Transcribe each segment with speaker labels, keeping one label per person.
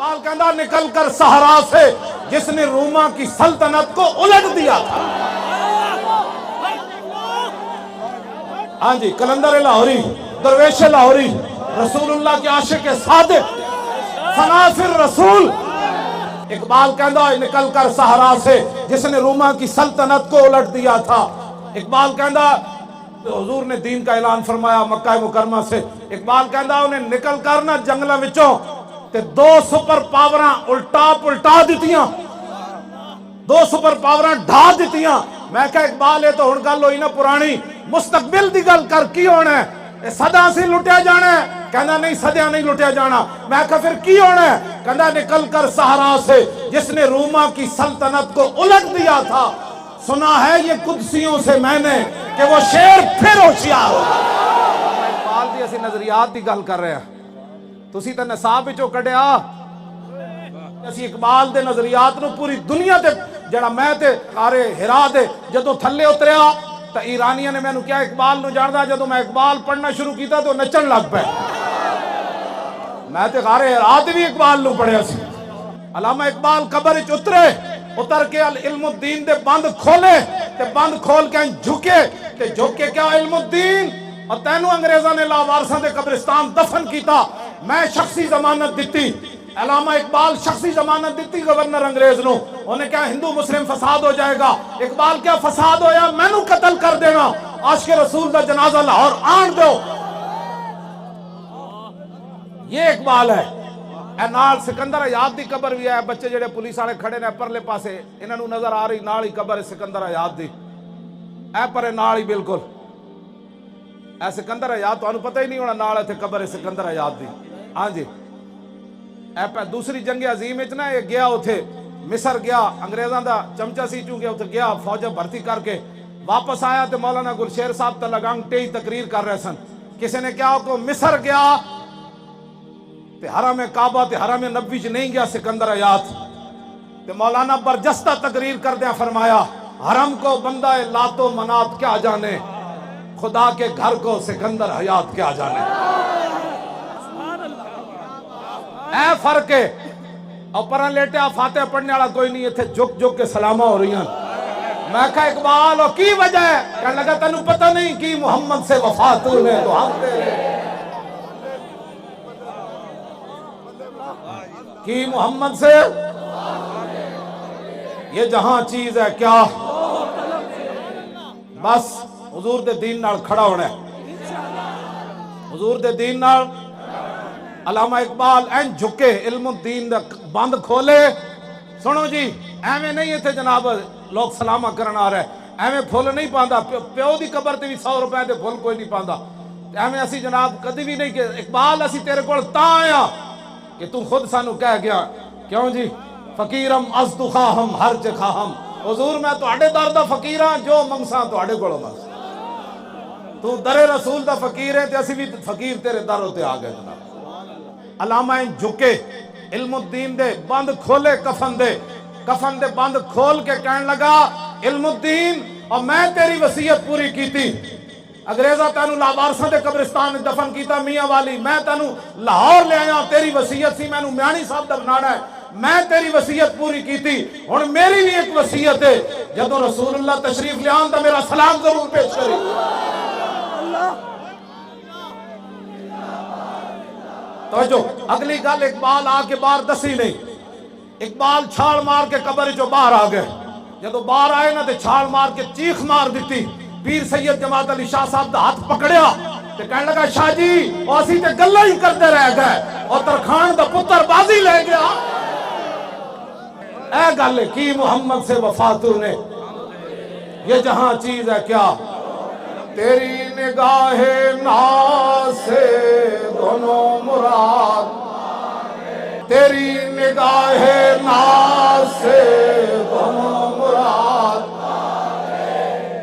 Speaker 1: اقبال کہندا نکل کر صحرا سے جس نے روما کی سلطنت کو الٹ دیا تھا. ہاں جی، کلندر لاہوری، درویش لاہوری، رسول اللہ کے عاشق صادق، فناصر رسول. اقبال کہندا نکل کر صحرا سے جس نے روما کی سلطنت کو الٹ دیا تھا. اقبال کہندا حضور نے دین کا اعلان فرمایا مکہ مکرمہ سے. اقبال کہندا انہیں نکل کر نہ جنگلہ وچوں تے دو سپر پاوراں الٹا پلٹا دیتیاں، دو سپر پاوراں ڈھا دیتیاں. میں کہا اقبال یہ تو ہن گل ہوئی نا پرانی، مستقبل دی گل کر کی ہونا ہے؟ صدا سے لٹیا جانا ہے؟ کہنا نہیں، صدیاں نہیں لٹیا جانا. میں کہا پھر کی ہونا ہے؟ کہنا نکل کر صحرا سے جس نے روما کی سلطنت کو الٹ دیا تھا. سنا ہے یہ قدسیوں سے میں نے کہ وہ شیر پھر ہوشیار ہو. اقبال دی اسی نظریات دی گل کر رہے ہیں، تسی تے نصاب وچوں کڈیا. اسی اقبال دے نظریات نو پوری دنیا تے جڑا میں تے قارے ہرا دے جدوں تھلے اتریا تا ایرانیاں نے میں نو کیا اقبال نو جاندا. جدوں میں اقبال پڑھنا شروع کیتا تو نچن لگ پے. میں تے قارے ہرا تے بھی اقبال نو پڑھیا سی. علامہ اقبال قبر وچ اترے، اتر کے علم الدین دے بند کھولے تے بند کھول کے جھکے تے جھک کے کیا علم الدین اور تینوں انگریزاں نے لاوارساں دے قبرستان دفن کیتا، میں شخصی ضمانت دیتی. علامہ اقبال شخصی ضمانت دیتی گورنر انگریز نو. انہیں کہا ہندو مسلم فساد ہو جائے گا. اقبال کیا فساد ہویا؟ میں نو قتل کر دینا، عاشق رسول دا جنازہ لاہور آن دو. یہ اقبال ہے. اے نال سکندر حیات دی قبر بھی ہے. بچے جڑے پولیس والے کھڑے نے پرلے پاسے انہاں نو نظر آ رہی نال ہی قبر ہے سکندر حیات دی. اے پرے نال ہی بالکل اے سکندر حیات، تانوں پتہ ہی نہیں ہونا نال ایتھے قبر ہے سکندر حیات دی. ہاں جی، اے پہ دوسری جنگ عظیم وچ نا یہ گیا اوتھے مصر گیا، انگریزاں دا چمچا سی چونکہ اوتھے گیا فوج بھرتی کر کے واپس آیا تے مولانا گلشیر صاحب تے لگانگ ٹے تقریر کر رہے سن. کسی نے کہا کہ مصر گیا تے حرم کعبہ تے حرم نبوی چ نہیں گیا سکندر حیات. تے مولانا برجستہ تقریر کردیا فرمایا حرم کو بندہ لات و منات کیا جانے، خدا کے گھر کو سکندر حیات کیا جانے. اے فرق ہے. اور پرہ لیٹیا فاتح پڑھنے والا کوئی نہیں، اتھے جھک جھک کے سلامہ ہو رہی ہیں. میں کہا اقبال اور کی وجہ ہے؟ کہنے لگا تینوں پتہ نہیں کی محمد سے وفا تو نے تو ہم تیرے کی محمد سے یہ جہاں چیز ہے کیا بس حضور دے دین نال کھڑا ہونا ہے، حضور دے دین نال. علامہ اقبال این جھکے علم الدین دا بند کھولے. سنو جی ایویں نہیں تھے جناب لوگ سلامہ کرن آ رہے، ایویں پھول نہیں پاندا. پیو دی قبر تے بھی 100 روپے دے پھول کوئی نہیں پاندا. ایویں اسی جناب کدی بھی نہیں کہ اقبال اسی تیرے کول تاں آیا کہ تو خود سانو کہہ گیا کیوں جی فقیرم از تو خواہم ہر چ خواہم. حضور میں تہاڈے در دا فقیر ہاں، جو منگساں تہاڈے کولوں منگساں. تو در رسول دا فقیر ہے تے اسی بھی فقیر تیرے در تے آ گئے جناب. علامہ جھکے علم الدین دے بند کھولے، کفن دے بند کھول کے کہنے لگا علم الدین اور میں تیری وصیت پوری کیتی. انگریزہ تینوں لاوارساں دے قبرستان دفن کیتا میاں والی، میں تینوں لاہور لے آیا، تیری وصیت سی مینوں میانی صاحب دا بنانا ہے، میں تیری وصیت پوری کیتی. ہن میری بھی ایک وصیت ہے، جدوں رسول اللہ تشریف لے آن تا میرا سلام ضرور پیش کری. توجہ اگلی گل اقبال آ کے باہر دسی نہیں. اقبال چھال مار کے قبر چو باہر آ گئے. جدو باہر آئے نا تے چھال مار کے چیخ مار دیتی. پیر سید جماعت علی شاہ صاحب دا ہاتھ پکڑیا تے کہنے لگا شاہ جی وہ اسی تے گلاں ہی کرتے رہ گئے اور ترخان دا پتر بازی لے گیا. اے گل کی محمد سے وفا تو نے یہ جہاں چیز ہے کیا تیری نگاہ ناز سے دونوں مراد، تیری نگاہ ناز سے دونوں مراد،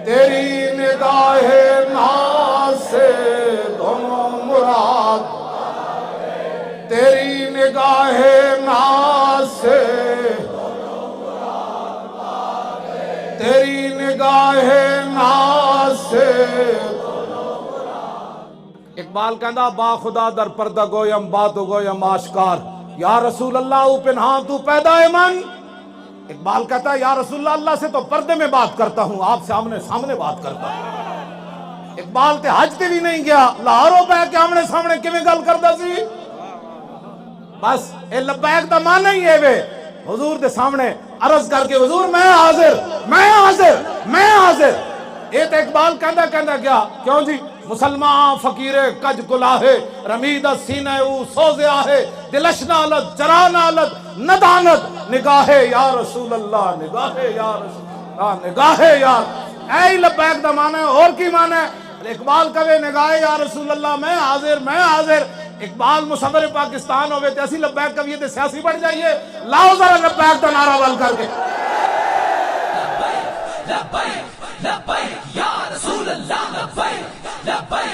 Speaker 1: تیری نگاہ ناز سے دونوں مراد، تیری نگاہ ناز سے تیری نگاہ ناز سے. اقبال کہندا با خدا در پردہ گویم بات گویم آشکار، یا رسول اللہ پنہاں تو پیدا من. اقبال کہتا ہے یا رسول اللہ سے تو پردے میں بات کرتا ہوں، آپ سے آمنے سامنے بات کرتا ہوں. اقبال تے حج تے بھی نہیں گیا، لاہوروں پہ کہ آمنے سامنے کیویں گل کردا سی. بس اے لبیک دا معنی ہی ہے وے حضور دے سامنے عرض کر کے حضور میں حاضر میں حاضر میں حاضر. اے تے اقبال کہندا کیا کیوں جی مسلمان فقیر کج کلاہے رمید سینہ او سوز آہے دلش نالت جرا نالت ندانت نگاہ یا رسول اللہ نگاہ یا رسول اللہ نگاہ یا. اے لبیک دا معنی اور کی معنی ہے؟ اقبال کہے نگاہ یا رسول اللہ میں حاضر میں حاضر. اقبال مصور پاکستان ہوئے تے اسی لبیک کہیے تے سیاسی بڑھ جائیے. لاؤ ذرا لبیک دا نعرہ بل کر کے.
Speaker 2: لبیک لبیک یا رسول اللہ لبیک لبیک